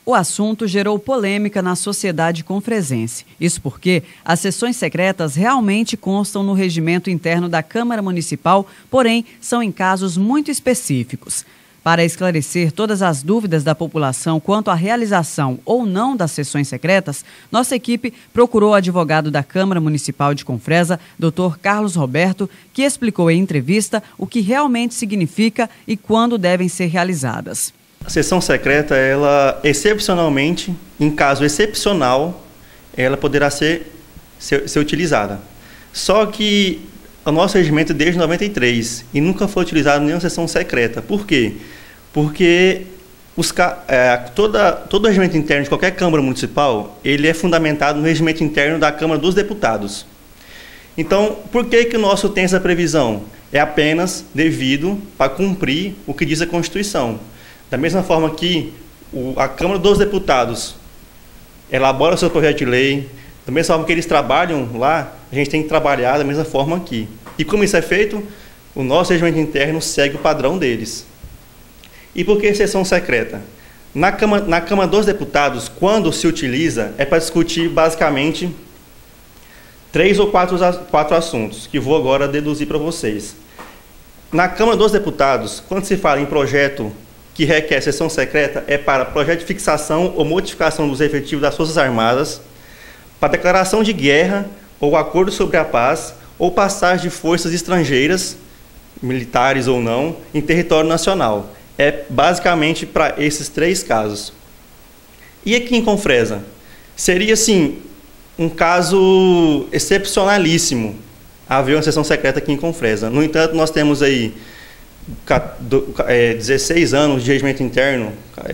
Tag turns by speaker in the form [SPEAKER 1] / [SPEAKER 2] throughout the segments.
[SPEAKER 1] O assunto gerou polêmica na sociedade confresense. Isso porque as sessões secretas realmente constam no regimento interno da Câmara Municipal, porém são em casos muito específicos. Para esclarecer todas as dúvidas da população quanto à realização ou não das sessões secretas, nossa equipe procurou o advogado da Câmara Municipal de Confresa, Dr. Carlos Roberto, que explicou em entrevista o que realmente significa e quando devem ser realizadas.
[SPEAKER 2] A sessão secreta, ela excepcionalmente, em caso excepcional, ela poderá ser utilizada. Só que o nosso regimento é desde 93 e nunca foi utilizado nenhuma sessão secreta. Por quê? Porque todo o regimento interno de qualquer Câmara Municipal, ele é fundamentado no regimento interno da Câmara dos Deputados. Então, por que o nosso tem essa previsão? É apenas devido para cumprir o que diz a Constituição. Da mesma forma que a Câmara dos Deputados elabora o seu projeto de lei, da mesma forma que eles trabalham lá, a gente tem que trabalhar da mesma forma aqui. E como isso é feito? O nosso regimento interno segue o padrão deles. E por que sessão secreta? Na Câmara dos Deputados, quando se utiliza, é para discutir basicamente 3 ou 4 assuntos, que vou agora deduzir para vocês. Na Câmara dos Deputados, quando se fala em projeto que requer sessão secreta, é para projeto de fixação ou modificação dos efetivos das Forças Armadas, para declaração de guerra ou acordo sobre a paz, ou passagem de forças estrangeiras, militares ou não, em território nacional. É basicamente para esses 3 casos. E aqui em Confresa? Seria, sim, um caso excepcionalíssimo haver uma sessão secreta aqui em Confresa. No entanto, nós temos aí 16 anos de regimento interno,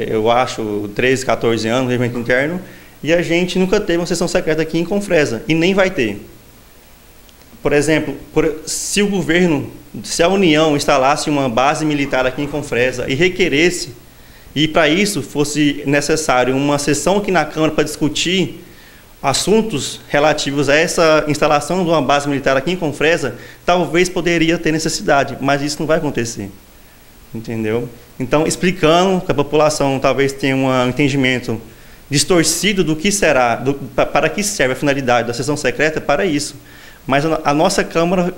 [SPEAKER 2] eu acho 13, 14 anos de regimento interno, e a gente nunca teve uma sessão secreta aqui em Confresa, e nem vai ter. Por exemplo, se o governo, se a União instalasse uma base militar aqui em Confresa e requeresse, e para isso fosse necessário uma sessão aqui na Câmara para discutir assuntos relativos a essa instalação de uma base militar aqui em Confresa, talvez poderia ter necessidade, mas isso não vai acontecer. Entendeu? Então, explicando que a população talvez tenha um entendimento distorcido do que será, para que serve a finalidade da sessão secreta, para isso. Mas a nossa Câmara,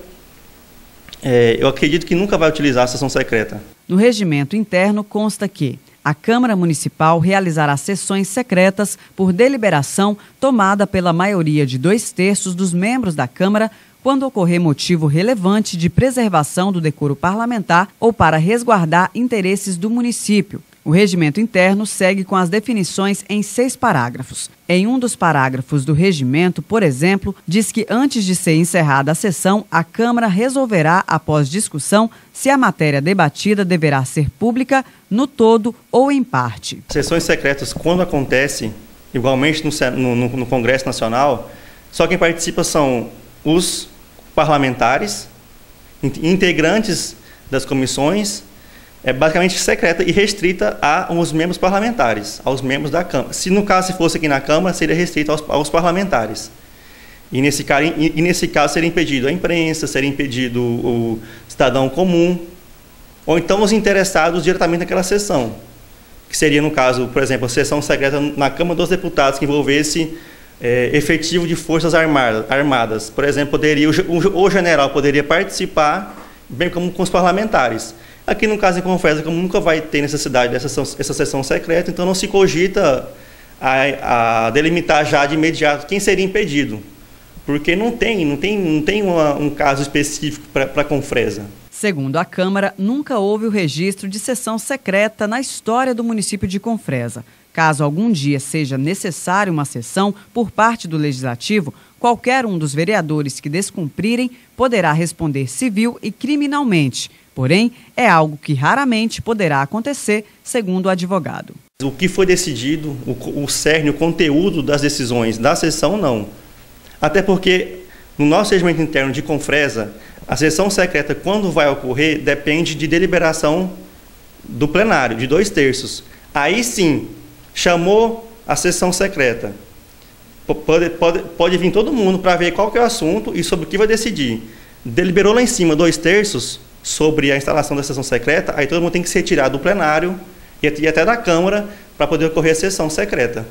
[SPEAKER 2] eu acredito que nunca vai utilizar a sessão secreta.
[SPEAKER 1] No regimento interno consta que a Câmara Municipal realizará sessões secretas por deliberação tomada pela maioria de 2/3 dos membros da Câmara quando ocorrer motivo relevante de preservação do decoro parlamentar ou para resguardar interesses do município. O regimento interno segue com as definições em 6 parágrafos. Em um dos parágrafos do regimento, por exemplo, diz que antes de ser encerrada a sessão, a Câmara resolverá, após discussão, se a matéria debatida deverá ser pública no todo ou em parte.
[SPEAKER 2] Sessões secretas, quando acontece, igualmente no Congresso Nacional, só quem participa são os parlamentares, integrantes das comissões, é basicamente secreta e restrita aos membros parlamentares, aos membros da Câmara. Se no caso se fosse aqui na Câmara, seria restrita aos parlamentares. E nesse caso seria impedido a imprensa, seria impedido o cidadão comum, ou então os interessados diretamente naquela sessão, que seria, no caso, por exemplo, a sessão secreta na Câmara dos Deputados, que envolvesse efetivo de forças armadas. Por exemplo, o general poderia participar, bem como com os parlamentares. Aqui, no caso em Confresa, como nunca vai ter necessidade essa sessão secreta, então não se cogita a delimitar já de imediato quem seria impedido, porque não tem um caso específico para Confresa.
[SPEAKER 1] Segundo a Câmara, nunca houve o registro de sessão secreta na história do município de Confresa. Caso algum dia seja necessário uma sessão por parte do Legislativo, qualquer um dos vereadores que descumprirem poderá responder civil e criminalmente. Porém, é algo que raramente poderá acontecer, segundo o advogado.
[SPEAKER 2] O que foi decidido, o cerne, o conteúdo das decisões da sessão, não. Até porque, no nosso regimento interno de Confresa, a sessão secreta, quando vai ocorrer, depende de deliberação do plenário, de 2/3. Aí sim, chamou a sessão secreta. Pode vir todo mundo para ver qual que é o assunto e sobre o que vai decidir. Deliberou lá em cima 2/3 sobre a instalação da sessão secreta, aí todo mundo tem que se retirar do plenário e até da Câmara para poder ocorrer a sessão secreta.